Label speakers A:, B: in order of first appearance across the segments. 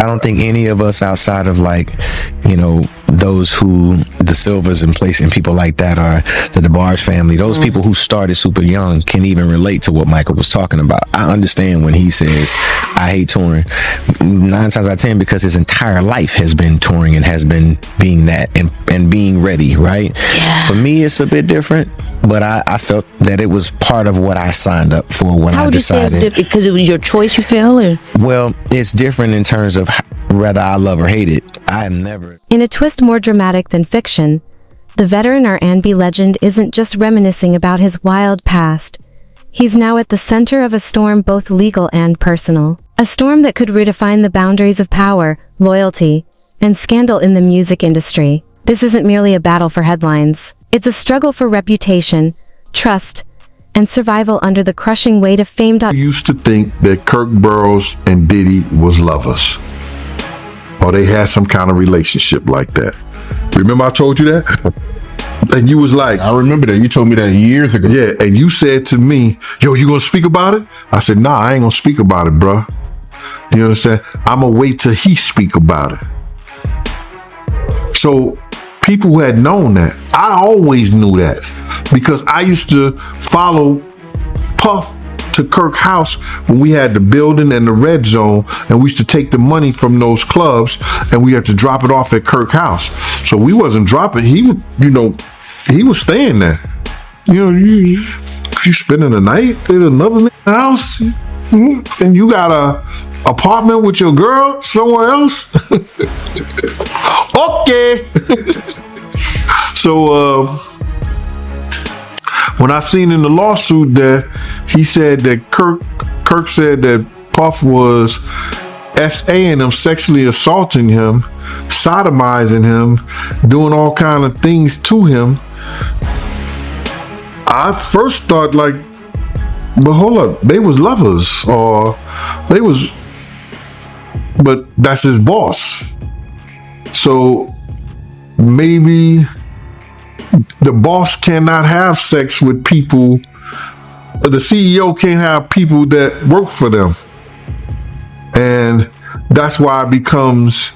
A: I don't think any of us outside of like, you know, those who the Silvers and place and people like that are the DeBarge family, those people who started super young can even relate to what Michael was talking about. I understand when he says I hate touring 9 times out of 10 because his entire life has been touring and has been being that and being ready, right?
B: Yeah.
A: For me it's a bit different, but I felt that it was part of what I signed up for when I decided. How would you say it's different?
B: Because it was your choice, you feel? Or?
A: Well, it's different in terms of whether I love or hate it. I have never.
C: In a twist more dramatic than fiction, the veteran R&B legend isn't just reminiscing about his wild past. He's now at the center of a storm both legal and personal. A storm that could redefine the boundaries of power, loyalty, and scandal in the music industry. This isn't merely a battle for headlines. It's a struggle for reputation, trust, and survival under the crushing weight of fame.
D: I used to think that Kirk Burroughs and Diddy was lovers, or they had some kind of relationship like that. Remember I told you that? And you was like,
E: I remember that. You told me that years ago.
D: Yeah, and you said to me, yo, you gonna speak about it? I said, nah, I ain't gonna speak about it, bruh. You understand? I'm gonna wait till he speak about it. So people who had known that, I always knew that because I used to follow Puff to Kirk house when we had the building and the red zone, and we used to take the money from those clubs and we had to drop it off at Kirk house. So we wasn't dropping. He would, you know, he was staying there. You know, you spending the night at another house and you got a apartment with your girl somewhere else. Okay. So when I seen in the lawsuit that he said that Kirk said that Puff was S.A.ing him, sexually assaulting him, sodomizing him, doing all kind of things to him, I first thought like, but hold up, they was lovers, or they was, but that's his boss. So maybe the boss cannot have sex with people. The CEO can't have people that work for them. And that's why it becomes...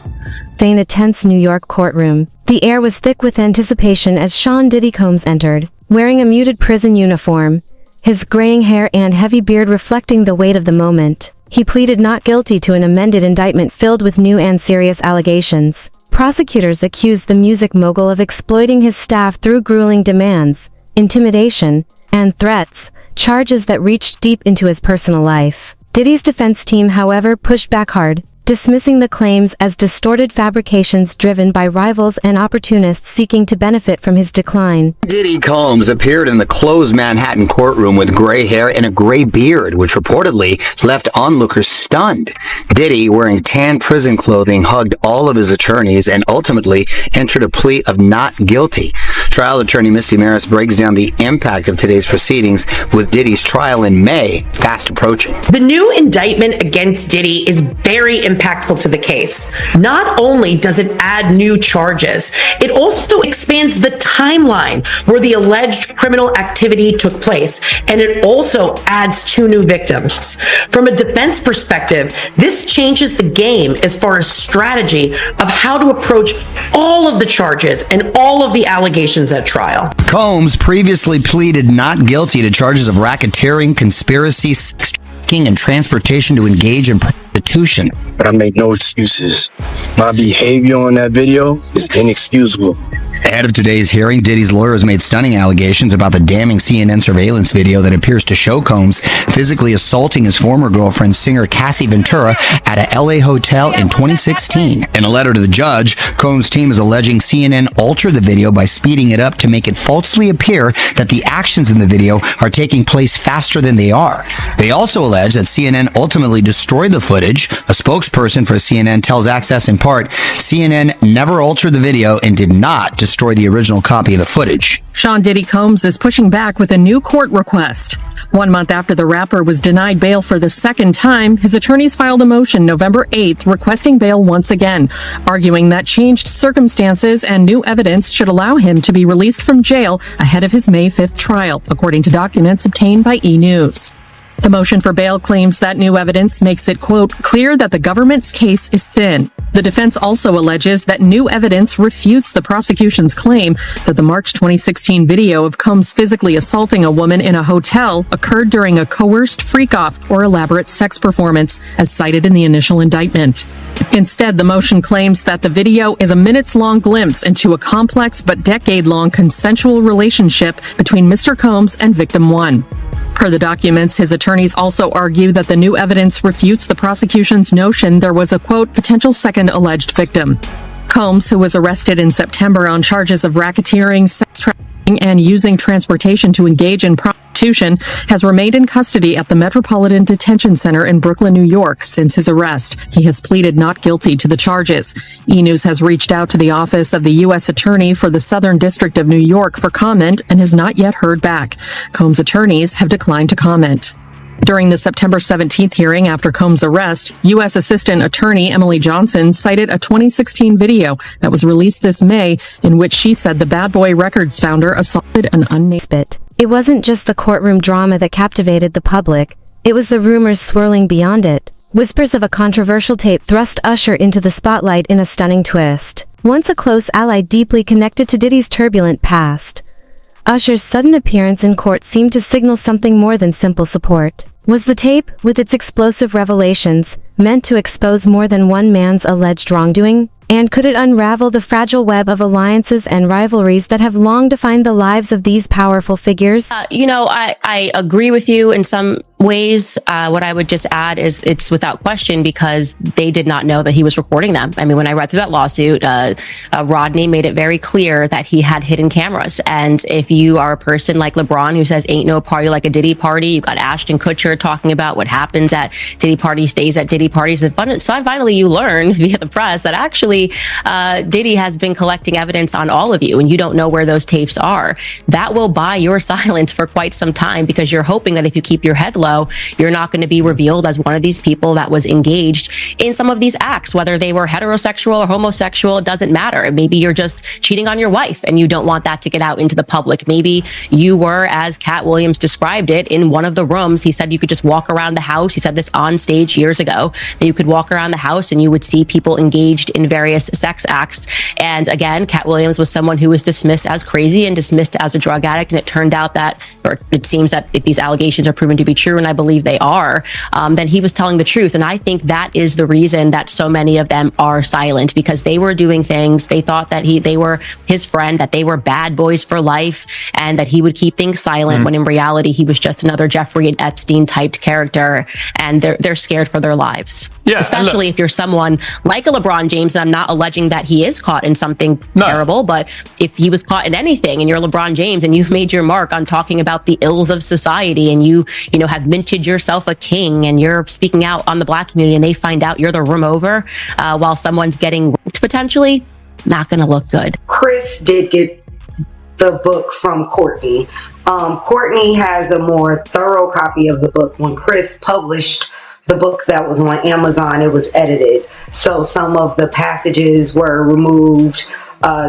C: In a tense New York courtroom, the air was thick with anticipation as Sean Diddy Combs entered, wearing a muted prison uniform, his graying hair and heavy beard reflecting the weight of the moment. He pleaded not guilty to an amended indictment filled with new and serious allegations. Prosecutors accused the music mogul of exploiting his staff through grueling demands, intimidation, and threats, charges that reached deep into his personal life. Diddy's defense team, however, pushed back hard, dismissing the claims as distorted fabrications driven by rivals and opportunists seeking to benefit from his decline.
F: Diddy Combs appeared in the closed Manhattan courtroom with gray hair and a gray beard, which reportedly left onlookers stunned. Diddy, wearing tan prison clothing, hugged all of his attorneys and ultimately entered a plea of not guilty. Trial attorney Misty Maris breaks down the impact of today's proceedings with Diddy's trial in May fast approaching.
G: The new indictment against Diddy is very impactful to the case. Not only does it add new charges, it also expands the timeline where the alleged criminal activity took place, and it also adds 2 new victims. From a defense perspective, this changes the game as far as strategy of how to approach all of the charges and all of the allegations at trial.
F: Combs previously pleaded not guilty to charges of racketeering, conspiracy, sex trafficking, and transportation to engage in prostitution.
H: But I make no excuses. My behavior on that video is inexcusable.
F: Ahead of today's hearing, Diddy's lawyers made stunning allegations about the damning CNN surveillance video that appears to show Combs physically assaulting his former girlfriend, singer Cassie Ventura, at a LA hotel in 2016. In a letter to the judge, Combs' team is alleging CNN altered the video by speeding it up to make it falsely appear that the actions in the video are taking place faster than they are. They also allege that CNN ultimately destroyed the footage. A spokesperson for CNN tells Access in part, CNN never altered the video and did not destroy the original copy of the footage.
I: Sean Diddy Combs is pushing back with a new court request. 1 month after the rapper was denied bail for the second time, his attorneys filed a motion November 8th requesting bail once again, arguing that changed circumstances and new evidence should allow him to be released from jail ahead of his May 5th trial, according to documents obtained by E! News. The motion for bail claims that new evidence makes it, quote, clear that the government's case is thin. The defense also alleges that new evidence refutes the prosecution's claim that the March 2016 video of Combs physically assaulting a woman in a hotel occurred during a coerced freak-off or elaborate sex performance, as cited in the initial indictment. Instead, the motion claims that the video is a minutes-long glimpse into a complex but decade-long consensual relationship between Mr. Combs and victim 1. Per the documents, his attorneys also argue that the new evidence refutes the prosecution's notion there was a, quote, potential second alleged victim. Combs, who was arrested in September on charges of racketeering, sex trafficking, and using transportation to engage in prostitution, has remained in custody at the Metropolitan Detention Center in Brooklyn, New York since his arrest. He has pleaded not guilty to the charges. E! News has reached out to the office of the U.S. Attorney for the Southern District of New York for comment and has not yet heard back. Combs' attorneys have declined to comment. During the September 17th hearing after Combs' arrest, U.S. Assistant Attorney Emily Johnson cited a 2016 video that was released this May in which she said the Bad Boy Records founder assaulted an unnamed
C: Spit. It wasn't just the courtroom drama that captivated the public, it was the rumors swirling beyond it. Whispers of a controversial tape thrust Usher into the spotlight in a stunning twist. Once a close ally deeply connected to Diddy's turbulent past, Usher's sudden appearance in court seemed to signal something more than simple support. Was the tape, with its explosive revelations, meant to expose more than one man's alleged wrongdoing? And could it unravel the fragile web of alliances and rivalries that have long defined the lives of these powerful figures?
J: I agree with you in some ways. What I would just add is it's without question because they did not know that he was recording them. I mean, when I read through that lawsuit, Rodney made it very clear that he had hidden cameras. And if you are a person like LeBron who says ain't no party like a Diddy party, you got Ashton Kutcher talking about what happens at Diddy parties stays at Diddy parties. And finally you learn via the press that actually Diddy has been collecting evidence on all of you and you don't know where those tapes are. That will buy your silence for quite some time because you're hoping that if you keep your head low, you're not going to be revealed as one of these people that was engaged in some of these acts, whether they were heterosexual or homosexual, it doesn't matter. Maybe you're just cheating on your wife and you don't want that to get out into the public. Maybe you were, as Cat Williams described it, in one of the rooms. He said you could just walk around the house. He said this on stage years ago, that you could walk around the house and you would see people engaged in various sex acts. And again, Cat Williams was someone who was dismissed as crazy and dismissed as a drug addict. And it turned out that, or it seems that if these allegations are proven to be true, and I believe they are, then he was telling the truth. And I think that is the reason that so many of them are silent, because they were doing things. They thought that they were his friend, that they were bad boys for life, and that he would keep things silent when in reality, he was just another Jeffrey Epstein typed character. And they're scared for their lives. Yeah, especially if you're someone like a LeBron James. And I'm not alleging that he is caught in something terrible, but if he was caught in anything and you're LeBron James and you've made your mark on talking about the ills of society and you have minted yourself a king and you're speaking out on the Black community and they find out you're the room over while someone's getting raped potentially, not going to look good.
K: Chris did get the book from Courtney. Courtney has a more thorough copy of the book. When Chris published the book that was on Amazon, it was edited. So some of the passages were removed.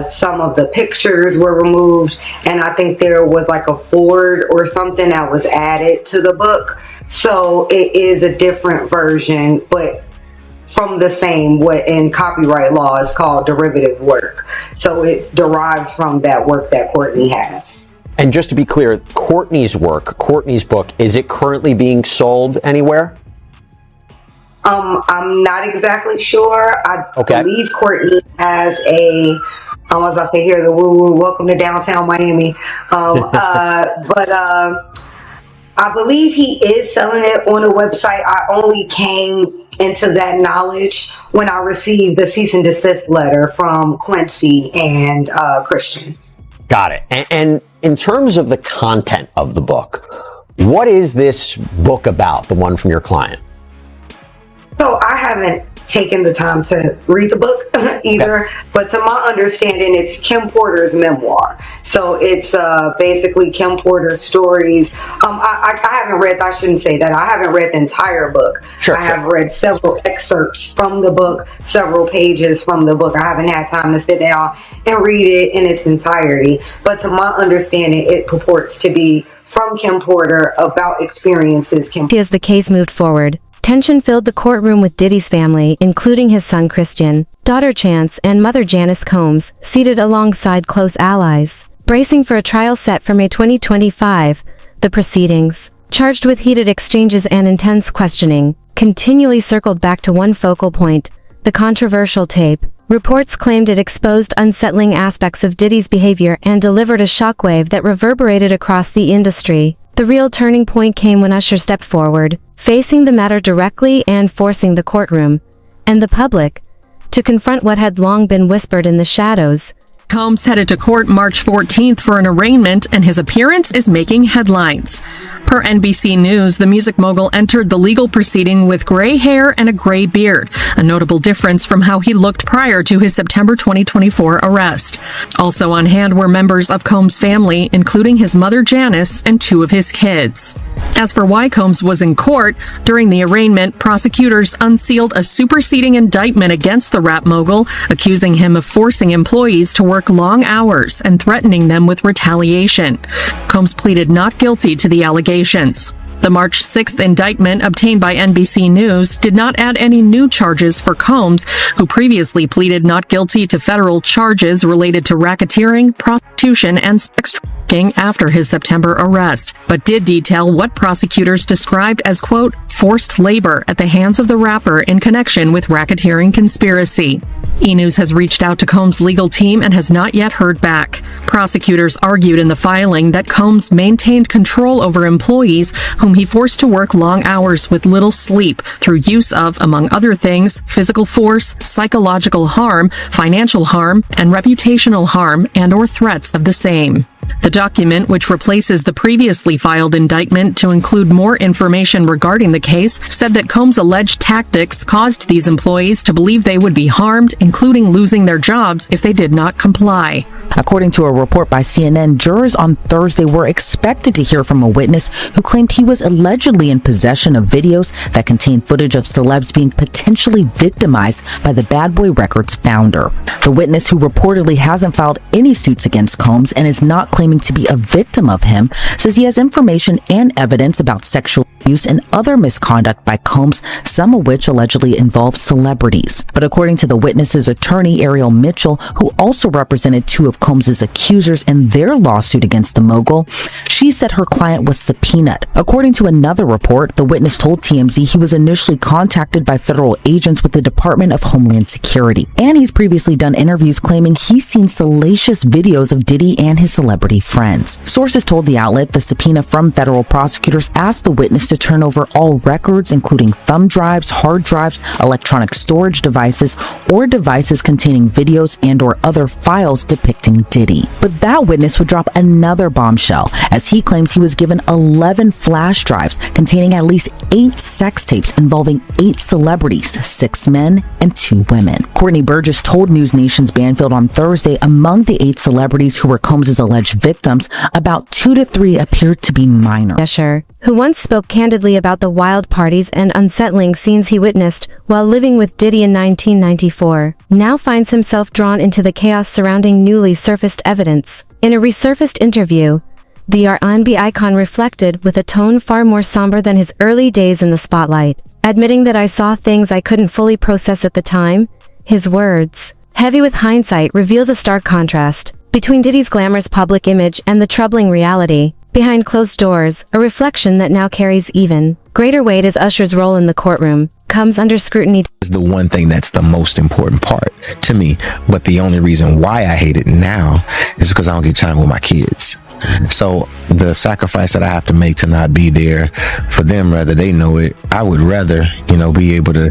K: Some of the pictures were removed. And I think there was like a foreword or something that was added to the book. So it is a different version, but from the same, what in copyright law is called derivative work. So it derives from that work that Courtney has.
L: And just to be clear, Courtney's work, Courtney's book, is it currently being sold anywhere?
K: I'm not exactly sure. I believe Courtney has I was about to say, here's a woo-woo, welcome to downtown Miami. But I believe he is selling it on a website. I only came into that knowledge when I received the cease and desist letter from Quincy and Christian.
L: Got it. And in terms of the content of the book, what is this book about, the one from your client?
K: So I haven't taken the time to read the book either, but to my understanding, it's Kim Porter's memoir. So it's basically Kim Porter's stories. I haven't read, I shouldn't say that, I haven't read the entire book. I have read several excerpts from the book, several pages from the book. I haven't had time to sit down and read it in its entirety, but to my understanding, it purports to be from Kim Porter about experiences
C: As the case moved forward, tension filled the courtroom with Diddy's family, including his son Christian, daughter Chance, and mother Janice Combs, seated alongside close allies. Bracing for a trial set for May 2025, the proceedings, charged with heated exchanges and intense questioning, continually circled back to one focal point, the controversial tape. Reports claimed it exposed unsettling aspects of Diddy's behavior and delivered a shockwave that reverberated across the industry. The real turning point came when Usher stepped forward, facing the matter directly and forcing the courtroom and the public to confront what had long been whispered in the shadows.
I: Combs headed to court March 14th for an arraignment, and his appearance is making headlines. Per NBC News, the music mogul entered the legal proceeding with gray hair and a gray beard, a notable difference from how he looked prior to his September 2024 arrest. Also on hand were members of Combs' family, including his mother Janice and two of his kids. As for why Combs was in court, during the arraignment, prosecutors unsealed a superseding indictment against the rap mogul, accusing him of forcing employees to work long hours and threatening them with retaliation. Combs pleaded not guilty to the allegations. The March 6th indictment obtained by NBC News did not add any new charges for Combs, who previously pleaded not guilty to federal charges related to racketeering, prostitution, and sex trafficking after his September arrest, but did detail what prosecutors described as, quote, forced labor at the hands of the rapper in connection with racketeering conspiracy. E! News has reached out to Combs' legal team and has not yet heard back. Prosecutors argued in the filing that Combs maintained control over employees whom he forced to work long hours with little sleep through use of, among other things, physical force, psychological harm, financial harm, and reputational harm and/or threats of the same. The document, which replaces the previously filed indictment to include more information regarding the case, said that Combs' alleged tactics caused these employees to believe they would be harmed, including losing their jobs if they did not comply.
B: According to a report by CNN, jurors on Thursday were expected to hear from a witness who claimed he was allegedly in possession of videos that contained footage of celebs being potentially victimized by the Bad Boy Records founder. The witness, who reportedly hasn't filed any suits against Combs and is not claiming to be a victim of him, says he has information and evidence about sexual abuse and other misconduct by Combs, some of which allegedly involve celebrities. But according to the witness's attorney, Ariel Mitchell, who also represented two of Combs' accusers in their lawsuit against the mogul, she said her client was subpoenaed. According to another report, the witness told TMZ he was initially contacted by federal agents with the Department of Homeland Security, and he's previously done interviews claiming he's seen salacious videos of Diddy and his celebrity friends. Sources told the outlet the subpoena from federal prosecutors asked the witness to turn over all records, including thumb drives, hard drives, electronic storage devices, or devices containing videos and/or other files depicting Diddy. But that witness would drop another bombshell, as he claims he was given 11 flash drives containing at least 8 sex tapes involving 8 celebrities, 6 men and 2 women. Courtney Burgess told News Nation's Banfield on Thursday among the 8 celebrities who were Combs' alleged victims, about 2 to 3 appeared to be minor.
C: Usher, who once spoke candidly about the wild parties and unsettling scenes he witnessed while living with Diddy in 1994, now finds himself drawn into the chaos surrounding newly surfaced evidence. In a resurfaced interview, the R&B icon reflected with a tone far more somber than his early days in the spotlight, admitting that I saw things I couldn't fully process at the time. His words, heavy with hindsight, reveal the stark contrast between Diddy's glamorous public image and the troubling reality behind closed doors, a reflection that now carries even greater weight as Usher's role in the courtroom comes under scrutiny.
A: Is the one thing that's the most important part to me, but the only reason why I hate it now is because I don't get time with my kids. So the sacrifice that I have to make to not be there for them, whether they know it, I would rather, be able to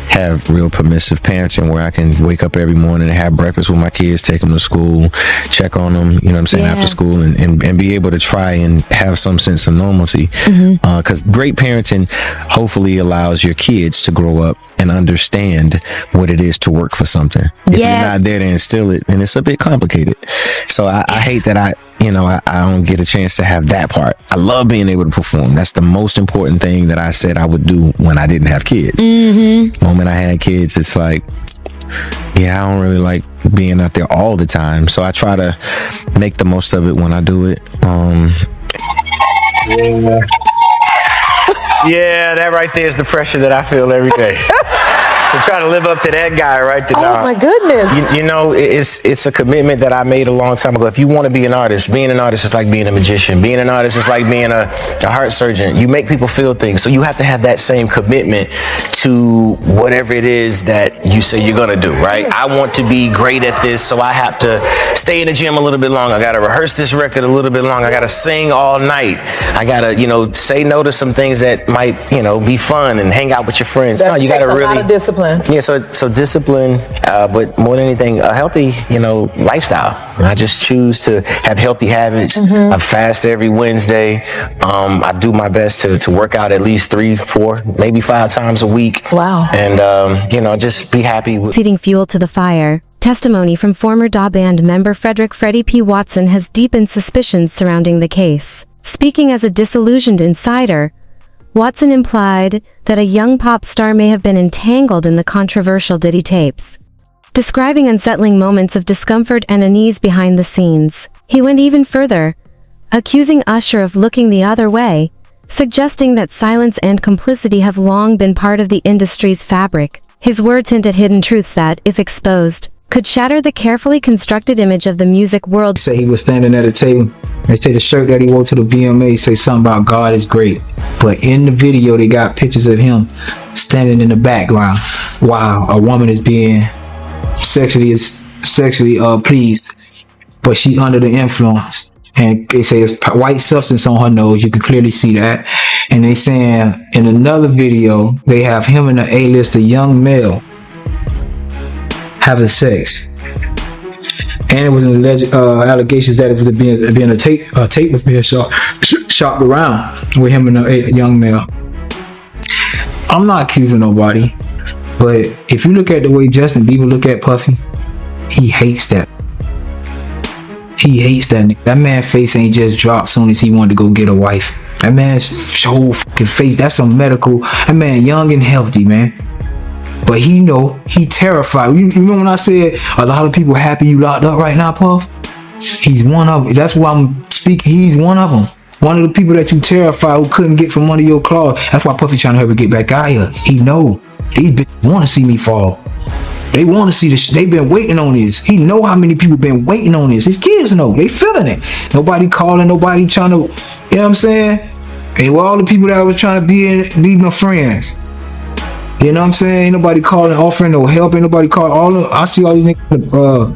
A: have real permissive parenting where I can wake up every morning and have breakfast with my kids, take them to school, check on them, after school, and be able to try and have some sense of normalcy. Because great parenting hopefully allows your kids to grow up and understand what it is to work for something. If you're not there to instill it, then it's a bit complicated. So I hate that I don't get a chance to have that part. I love being able to perform. That's the most important thing that I said I would do when I didn't have kids. The moment I had kids, it's like, I don't really like being out there all the time. So I try to make the most of it when I do it. Yeah, that right there is the pressure that I feel every day. To try to live up to that guy right there.
M: Oh my goodness.
A: You know, it's a commitment that I made a long time ago. If you want to be an artist, being an artist is like being a magician. Being an artist is like being a heart surgeon. You make people feel things. So you have to have that same commitment to whatever it is that you say you're going to do, right? I want to be great at this, so I have to stay in the gym a little bit longer. I got to rehearse this record a little bit longer. I got to sing all night. I got to, say no to some things that might, be fun and hang out with your friends.
M: That
A: No, you got to
M: takes a
A: really...
M: lot of discipline.
A: Yeah, so discipline, but more than anything, a healthy, lifestyle. I just choose to have healthy habits. I fast every Wednesday. I do my best to work out at least 3, 4, maybe 5 times a week.
M: Wow.
A: And, just be happy with...
C: Seating fuel to the fire. Testimony from former Da Band member Frederick Freddie P. Watson has deepened suspicions surrounding the case. Speaking as a disillusioned insider, Watson implied that a young pop star may have been entangled in the controversial Diddy tapes. Describing unsettling moments of discomfort and unease behind the scenes, he went even further, accusing Usher of looking the other way, suggesting that silence and complicity have long been part of the industry's fabric. His words hint at hidden truths that, if exposed, could shatter the carefully constructed image of the music world.
N: Say he was standing at a table. They say the shirt that he wore to the VMA say something about God is great. But in the video, they got pictures of him standing in the background while a woman is being sexually pleased, but she under the influence. And they say it's white substance on her nose. You can clearly see that. And they saying in another video, they have him and an A-list, a young male, having sex. And it was an alleged allegations that it was being a tape was being shopped around with him and a young male. I'm not accusing nobody, but if you look at the way Justin Bieber look at Puffy, he hates that. He hates that. That man's face ain't just dropped soon as he wanted to go get a wife. That man's whole fucking face, that's some medical. That man young and healthy, man. But he terrified. You remember when I said a lot of people happy you locked up right now, Puff? He's one of them. That's why I'm speaking. He's one of them. One of the people that you terrified who couldn't get from under your claws. That's why Puffy trying to help her get back out here. He know. These bitches want to see me fall. They want to see this. They've been waiting on this. He know how many people been waiting on this. His kids know. They feeling it. Nobody calling. Nobody trying to. You know what I'm saying? And with all the people that was trying to be my friends. You know what I'm saying? Ain't nobody calling, offering no help. Ain't nobody calling. I see all these niggas.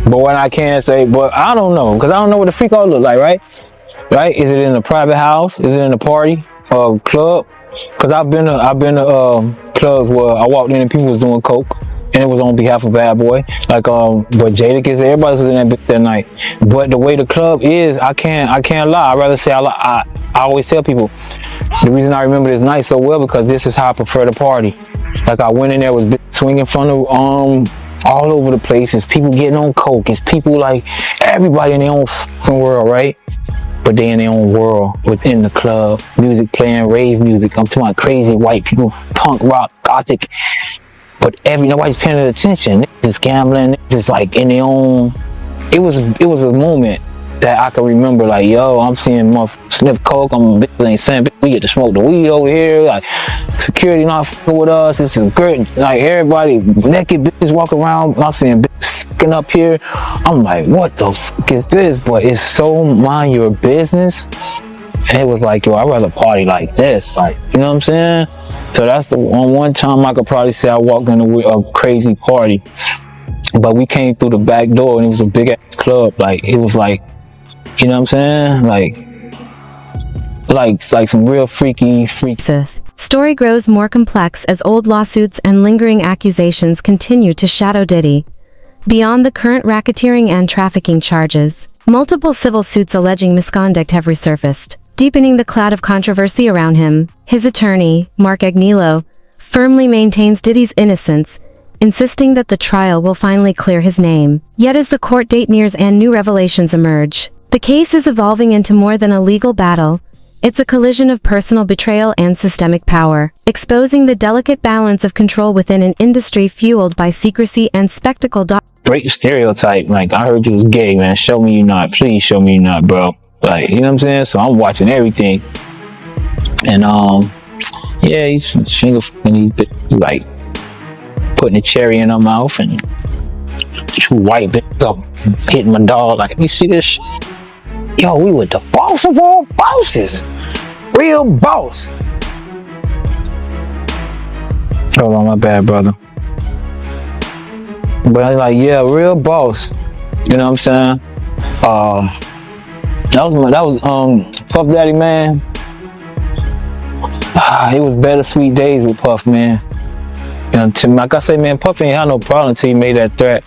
O: But what I can say, but I don't know, because I don't know what the freak all look like, right? Right? Is it in a private house? Is it in a party or club? Because I've been to clubs where I walked in and people was doing coke, and it was on behalf of Bad Boy. Like but Jadakiss, everybody was in that bitch that night. But the way the club is, I can't lie. I'd rather say I always tell people the reason I remember this night so well because this is how I prefer to party. Like I went in there, was swinging from the all over the place. It's people getting on coke. It's people like everybody in their own fucking world, right? But they in their own world within the club, music playing, rave music. I'm talking about crazy white people, punk rock, gothic. But nobody's paying attention. Just gambling, just like in their own. It was a moment that I can remember. Like, yo, I'm seeing motherfuckers sniff coke. Ain't saying we get to smoke the weed over here. Like, security not fucking with us. This is great. Like everybody naked bitches walk around. I'm seeing bitches fucking up here. I'm like, what the fuck is this? But it's so mind your business. And it was like, yo, I'd rather party like this. Like, you know what I'm saying? So that's the one time I could probably say I walked into a crazy party. But we came through the back door and it was a big ass club. Like, it was like, you know what I'm saying? Like some real freaky.
C: Story grows more complex as old lawsuits and lingering accusations continue to shadow Diddy. Beyond the current racketeering and trafficking charges, multiple civil suits alleging misconduct have resurfaced, deepening the cloud of controversy around him. His attorney, Mark Agnello, firmly maintains Diddy's innocence, insisting that the trial will finally clear his name. Yet as the court date nears and new revelations emerge, the case is evolving into more than a legal battle. It's a collision of personal betrayal and systemic power, exposing the delicate balance of control within an industry fueled by secrecy and spectacle.
O: Break the stereotype. Like, I heard you was gay, man. Show me you're not. Please show me you're not, bro. Like, you know what I'm saying? So I'm watching everything. And yeah, he's finger and he like putting a cherry in her mouth and two white bitches up hitting my dog like, you see this shit? Yo, we were the boss of all bosses. Real boss. Hold on, my bad, brother. But like, yeah, real boss. You know what I'm saying? That was Puff Daddy, man. It was better sweet days with Puff, man. And like I say, man, Puff ain't had no problem until he made that threat.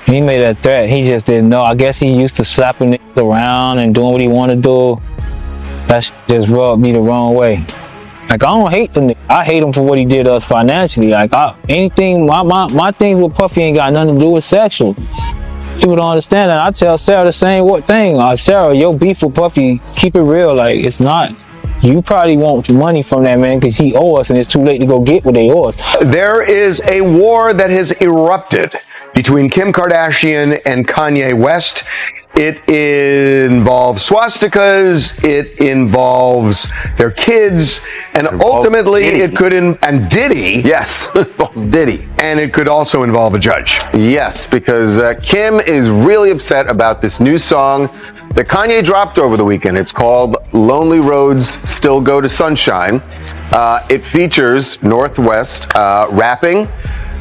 O: He made that threat. He just didn't know. I guess he used to slapping niggas around and doing what he wanted to do. That shit just rubbed me the wrong way. Like, I don't hate the nigga. I hate him for what he did to us financially. Like, my things with Puffy ain't got nothing to do with sexual. People don't understand that. I tell Sarah the same thing. Sarah, your beef with Puffy, keep it real. Like, it's not. You probably want money from that man because he owe us and it's too late to go get what they owe us.
M: There is a war that has erupted between Kim Kardashian and Kanye West. It involves swastikas, it involves their kids, and ultimately
P: Diddy.
M: it could, and Diddy.
P: Yes, it involves Diddy.
M: And it could also involve a judge.
P: Yes, because Kim is really upset about this new song that Kanye dropped over the weekend. It's called Lonely Roads Still Go to Sunshine. It features Northwest rapping.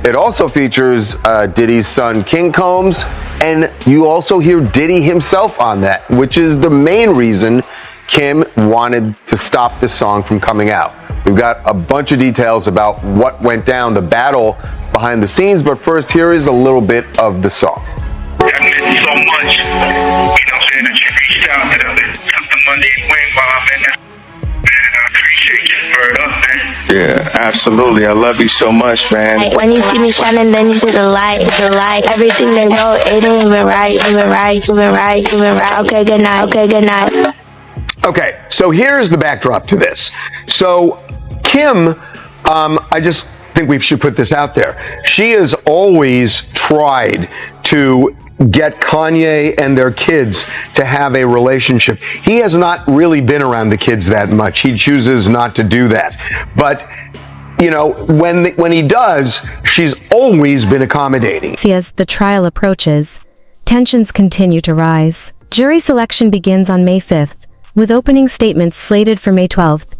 P: It also features Diddy's son, King Combs, and you also hear Diddy himself on that, which is the main reason Kim wanted to stop this song from coming out. We've got a bunch of details about what went down, the battle behind the scenes, but first, here is a little bit of the song.
Q: That meant so much, you know what I'm saying, that you reached out to the Monday wing while I'm in there. And I appreciate you for it up, man.
R: Yeah, absolutely. I love you so much, man.
S: Like, when you see me shining, then you see the light. Everything they know, it ain't even right. Okay, good night.
M: Okay, so here's the backdrop to this. So Kim, I just think we should put this out there. She has always tried to get Kanye and their kids to have a relationship. He has not really been around the kids that much. He chooses not to do that. But, you know, when he does, she's always been accommodating.
C: As the trial approaches, tensions continue to rise. Jury selection begins on May 5th, with opening statements slated for May 12th.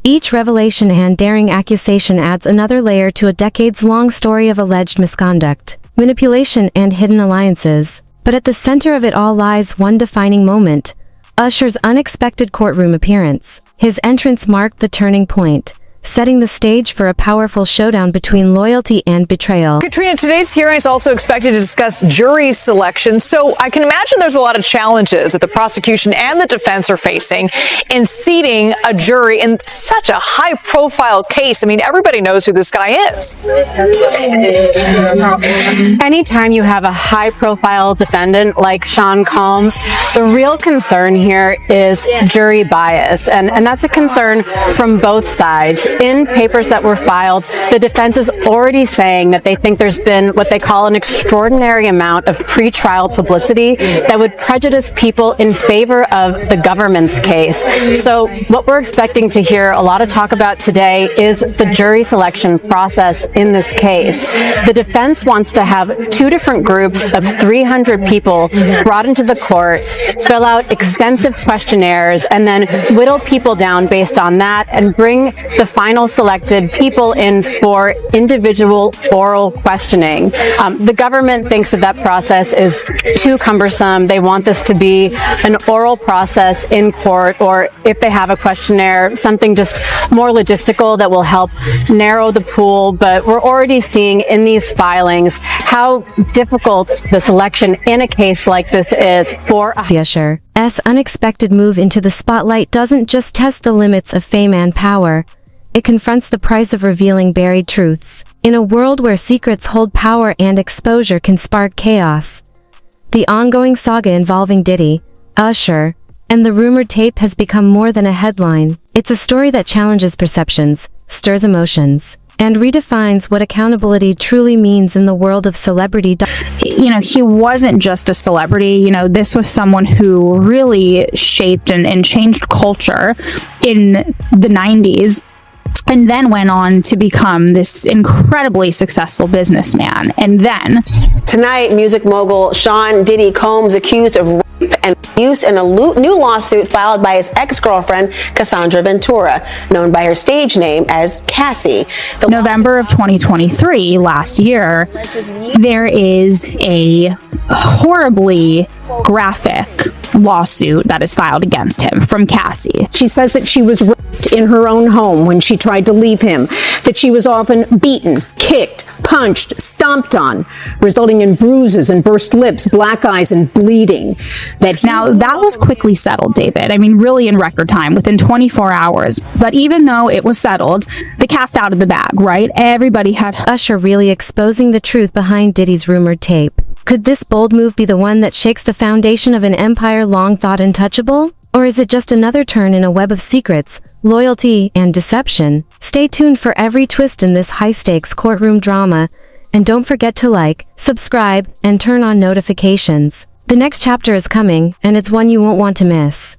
C: Each revelation and daring accusation adds another layer to a decades-long story of alleged misconduct, manipulation, and hidden alliances. But at the center of it all lies one defining moment: Usher's unexpected courtroom appearance. His entrance marked the turning point, setting the stage for a powerful showdown between loyalty and betrayal.
T: Katrina, today's hearing is also expected to discuss jury selection, so I can imagine there's a lot of challenges that the prosecution and the defense are facing in seating a jury in such a high-profile case. I mean, everybody knows who this guy is.
U: Anytime you have a high-profile defendant like Sean Combs, the real concern here is jury bias, and that's a concern from both sides. In papers that were filed, the defense is already saying that they think there's been what they call an extraordinary amount of pretrial publicity that would prejudice people in favor of the government's case. So what we're expecting to hear a lot of talk about today is the jury selection process in this case. The defense wants to have two different groups of 300 people brought into the court, fill out extensive questionnaires, and then whittle people down based on that and bring the final selected people in for individual oral questioning. The government thinks that process is too cumbersome. They want this to be an oral process in court, or if they have a questionnaire, something just more logistical that will help narrow the pool. But we're already seeing in these filings how difficult the selection in a case like this is for
C: Usher's unexpected move into the spotlight doesn't just test the limits of fame and power. It confronts the price of revealing buried truths. In a world where secrets hold power and exposure can spark chaos, the ongoing saga involving Diddy, Usher, and the rumored tape has become more than a headline. It's a story that challenges perceptions, stirs emotions, and redefines what accountability truly means in the world of celebrity.
E: You know, he wasn't just a celebrity. You know, this was someone who really shaped and changed culture in the 90s. And then went on to become this incredibly successful businessman. And then
V: tonight, music mogul Sean Diddy Combs accused of rape and abuse in a new lawsuit filed by his ex-girlfriend Cassandra Ventura, known by her stage name as Cassie.
E: November of 2023, last year, there is a horribly graphic lawsuit that is filed against him from Cassie.
W: She says that she was raped in her own home when she tried to leave him, that she was often beaten, kicked, punched, stomped on, resulting in bruises and burst lips, black eyes, and bleeding.
E: Now, that was quickly settled, David. I mean, really in record time, within 24 hours. But even though it was settled, the cat's out of the bag, right? Everybody had...
C: Usher really exposing the truth behind Diddy's rumored tape. Could this bold move be the one that shakes the foundation of an empire long thought untouchable? Or is it just another turn in a web of secrets, loyalty, and deception? Stay tuned for every twist in this high-stakes courtroom drama, and don't forget to like, subscribe, and turn on notifications. The next chapter is coming, and it's one you won't want to miss.